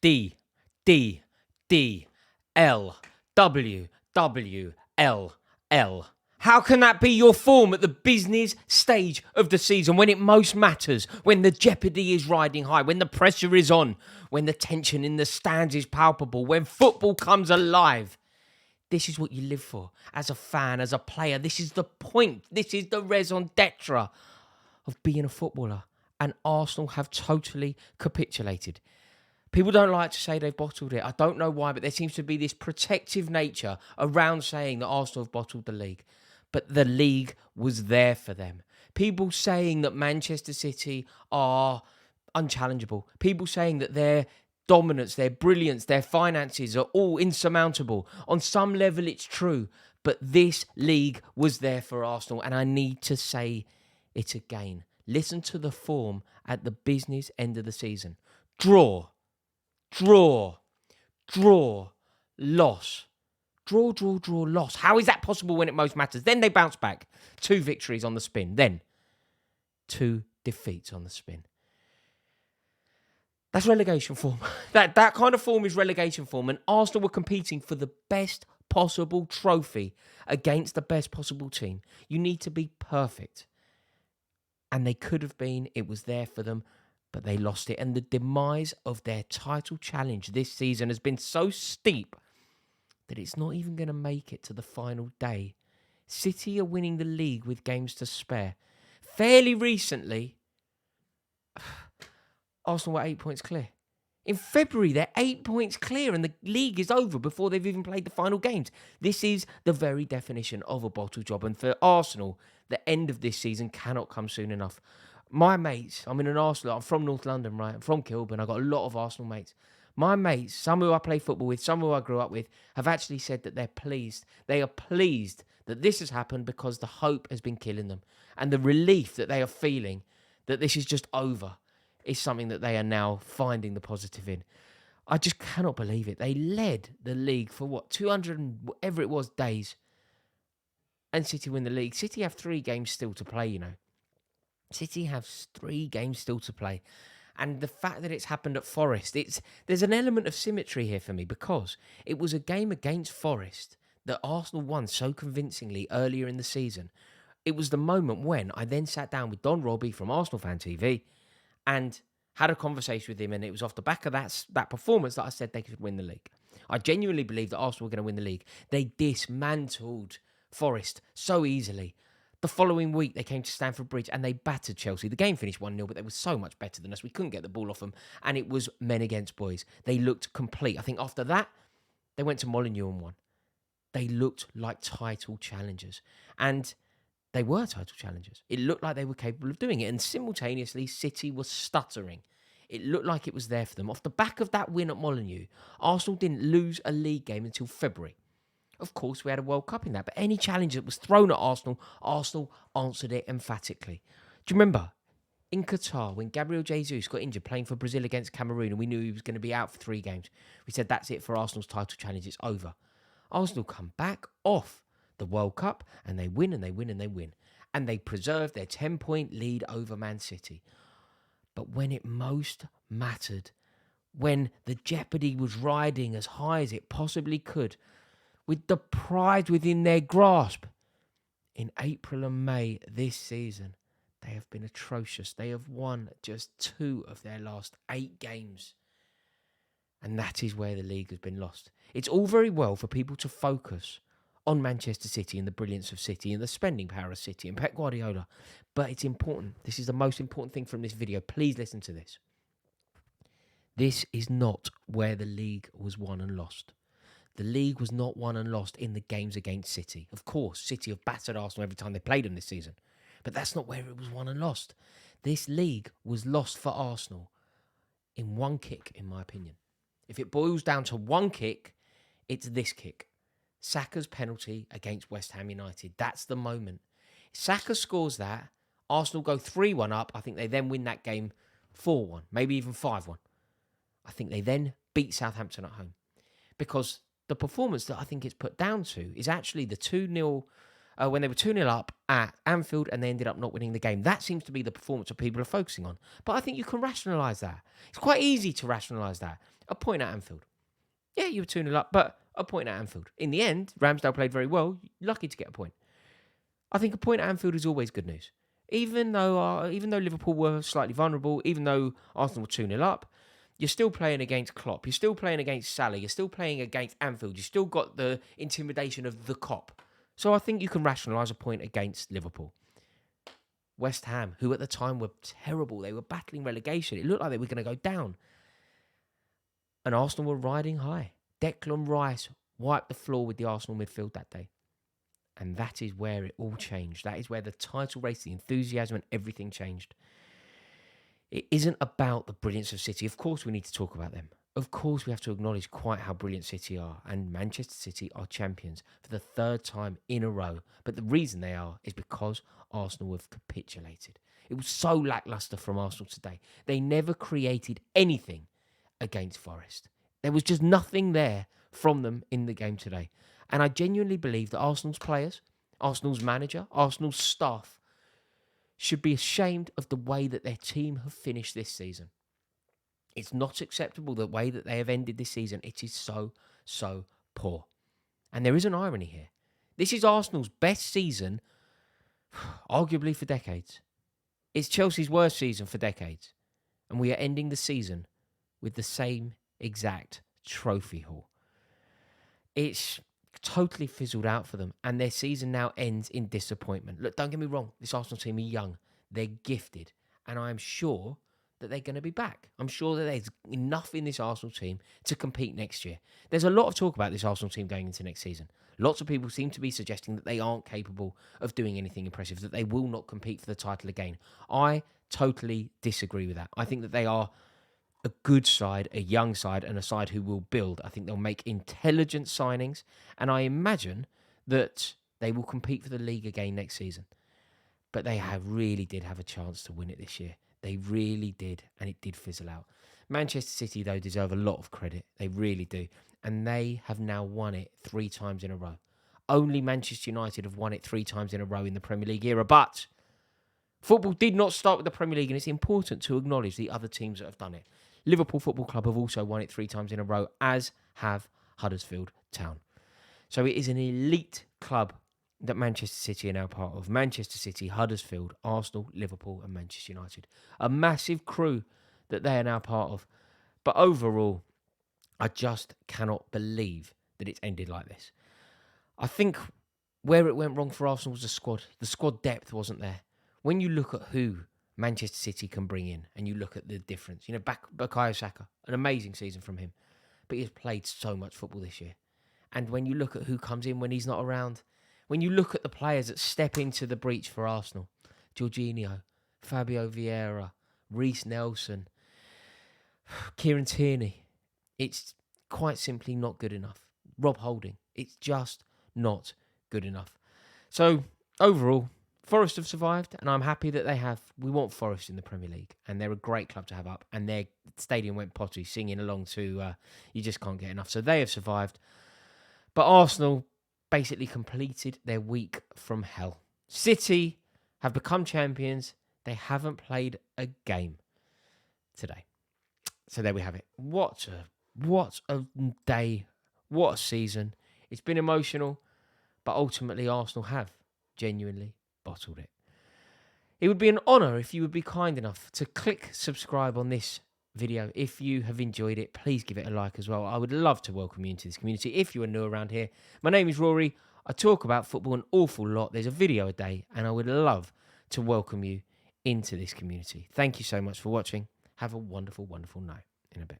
D, D, D, L, W, W, L, L. How can that be your form at the business stage of the season when it most matters, when the jeopardy is riding high, when the pressure is on, when the tension in the stands is palpable, when football comes alive? This is what you live for as a fan, as a player. This is the point. This is the raison d'etre of being a footballer. And Arsenal have totally capitulated. People don't like to say they've bottled it. I don't know why, but there seems to be this protective nature around saying that Arsenal have bottled the league. But the league was there for them. People saying that Manchester City are unchallengeable. People saying that their dominance, their brilliance, their finances are all insurmountable. On some level, it's true. But this league was there for Arsenal. And I need to say it again. Listen to the form at the business end of the season. Draw, loss. Draw, loss. How is that possible when it most matters? Then they bounce back. 2 victories on the spin. Then 2 defeats on the spin. That's relegation form. That kind of form is relegation form. And Arsenal were competing for the best possible trophy against the best possible team. You need to be perfect. And they could have been. It was there for them. But they lost it. And the demise of their title challenge this season has been so steep that it's not even going to make it to the final day. City are winning the league with games to spare. Fairly recently, Arsenal were 8 points clear. In February, they're 8 points clear and the league is over before they've even played the final games. This is the very definition of a bottle job. And for Arsenal, the end of this season cannot come soon enough. My mates, I'm from North London, right? I'm from Kilburn. I've got a lot of Arsenal mates. My mates, some who I play football with, some who I grew up with, have actually said that they're pleased. They are pleased that this has happened because the hope has been killing them. And the relief that they are feeling that this is just over is something that they are now finding the positive in. I just cannot believe it. They led the league for 200 and whatever it was days. And City win the league. City have 3 games still to play, you know. City have 3 games still to play. And the fact that it's happened at Forest, there's an element of symmetry here for me because it was a game against Forest that Arsenal won so convincingly earlier in the season. It was the moment when I then sat down with Don Robbie from Arsenal Fan TV and had a conversation with him, and it was off the back of that performance that I said they could win the league. I genuinely believe that Arsenal were going to win the league. They dismantled Forest so easily. The following week, they came to Stamford Bridge and they battered Chelsea. The game finished 1-0, but they were so much better than us. We couldn't get the ball off them, and it was men against boys. They looked complete. I think after that, they went to Molineux and won. They looked like title challengers, and they were title challengers. It looked like they were capable of doing it, and simultaneously, City was stuttering. It looked like it was there for them. Off the back of that win at Molineux, Arsenal didn't lose a league game until February. Of course, we had a World Cup in that, but any challenge that was thrown at Arsenal, Arsenal answered it emphatically. Do you remember in Qatar when Gabriel Jesus got injured playing for Brazil against Cameroon and we knew he was going to be out for 3 games? We said, that's it for Arsenal's title challenge, it's over. Arsenal come back off the World Cup and they win and they win and they win. And they preserve their 10-point lead over Man City. But when it most mattered, when the jeopardy was riding as high as it possibly could, with the pride within their grasp, in April and May this season, they have been atrocious. They have won just 2 of their last 8 games. And that is where the league has been lost. It's all very well for people to focus on Manchester City and the brilliance of City and the spending power of City and Pep Guardiola. But it's important. This is the most important thing from this video. Please listen to this. This is not where the league was won and lost. The league was not won and lost in the games against City. Of course, City have battered Arsenal every time they played them this season. But that's not where it was won and lost. This league was lost for Arsenal in 1 kick, in my opinion. If it boils down to 1 kick, it's this kick. Saka's penalty against West Ham United. That's the moment. Saka scores that. Arsenal go 3-1 up. I think they then win that game 4-1, maybe even 5-1. I think they then beat Southampton at home. Because the performance that I think it's put down to is actually the 2-0 when they were 2-0 up at Anfield and they ended up not winning the game. That seems to be the performance that people are focusing on. But I think you can rationalise that. It's quite easy to rationalise that. A point at Anfield. Yeah, you were 2-0 up, but a point at Anfield. In the end, Ramsdale played very well. Lucky to get a point. I think a point at Anfield is always good news. Even though Liverpool were slightly vulnerable, even though Arsenal were 2-0 up, you're still playing against Klopp. You're still playing against Salah. You're still playing against Anfield. You've still got the intimidation of the cop. So I think you can rationalise a point against Liverpool. West Ham, who at the time were terrible. They were battling relegation. It looked like they were going to go down. And Arsenal were riding high. Declan Rice wiped the floor with the Arsenal midfield that day. And that is where it all changed. That is where the title race, the enthusiasm and everything changed. It isn't about the brilliance of City. Of course we need to talk about them. Of course we have to acknowledge quite how brilliant City are. And Manchester City are champions for the third time in a row. But the reason they are is because Arsenal have capitulated. It was so lacklustre from Arsenal today. They never created anything against Forest. There was just nothing there from them in the game today. And I genuinely believe that Arsenal's players, Arsenal's manager, Arsenal's staff should be ashamed of the way that their team have finished this season. It's not acceptable the way that they have ended this season. It is so, so poor. And there is an irony here. This is Arsenal's best season, arguably for decades. It's Chelsea's worst season for decades. And we are ending the season with the same exact trophy haul. It's totally fizzled out for them, and their season now ends in disappointment. Look, don't get me wrong, this Arsenal team are young, they're gifted, and I'm sure that they're going to be back. I'm sure that there's enough in this Arsenal team to compete next year. There's a lot of talk about this Arsenal team going into next season. Lots of people seem to be suggesting that they aren't capable of doing anything impressive, that they will not compete for the title again. I totally disagree with that. I think that they are a good side, a young side, and a side who will build. I think they'll make intelligent signings, and I imagine that they will compete for the league again next season. But they really did have a chance to win it this year. They really did, and it did fizzle out. Manchester City, though, deserve a lot of credit. They really do. And they have now won it 3 times in a row. Only Manchester United have won it 3 times in a row in the Premier League era. But football did not start with the Premier League, and it's important to acknowledge the other teams that have done it. Liverpool Football Club have also won it 3 times in a row, as have Huddersfield Town. So it is an elite club that Manchester City are now part of. Manchester City, Huddersfield, Arsenal, Liverpool and Manchester United. A massive crew that they are now part of. But overall, I just cannot believe that it's ended like this. I think where it went wrong for Arsenal was the squad. The squad depth wasn't there. When you look at who Manchester City can bring in, and you look at the difference. You know, Bukayo Saka, an amazing season from him, but he's played so much football this year. And when you look at who comes in when he's not around, when you look at the players that step into the breach for Arsenal, Jorginho, Fabio Vieira, Reece Nelson, Kieran Tierney, it's quite simply not good enough. Rob Holding, it's just not good enough. So overall, Forest have survived, and I'm happy that they have. We want Forest in the Premier League, and they're a great club to have up, and their stadium went potty, singing along to You Just Can't Get Enough. So they have survived. But Arsenal basically completed their week from hell. City have become champions. They haven't played a game today. So there we have it. What a day. What a season. It's been emotional, but ultimately Arsenal have genuinely bottled it. It would be an honour if you would be kind enough to click subscribe on this video. If you have enjoyed it, please give it a like as well. I would love to welcome you into this community if you are new around here. My name is Rory. I talk about football an awful lot. There's a video a day, and I would love to welcome you into this community. Thank you so much for watching. Have a wonderful, wonderful night. In a bit.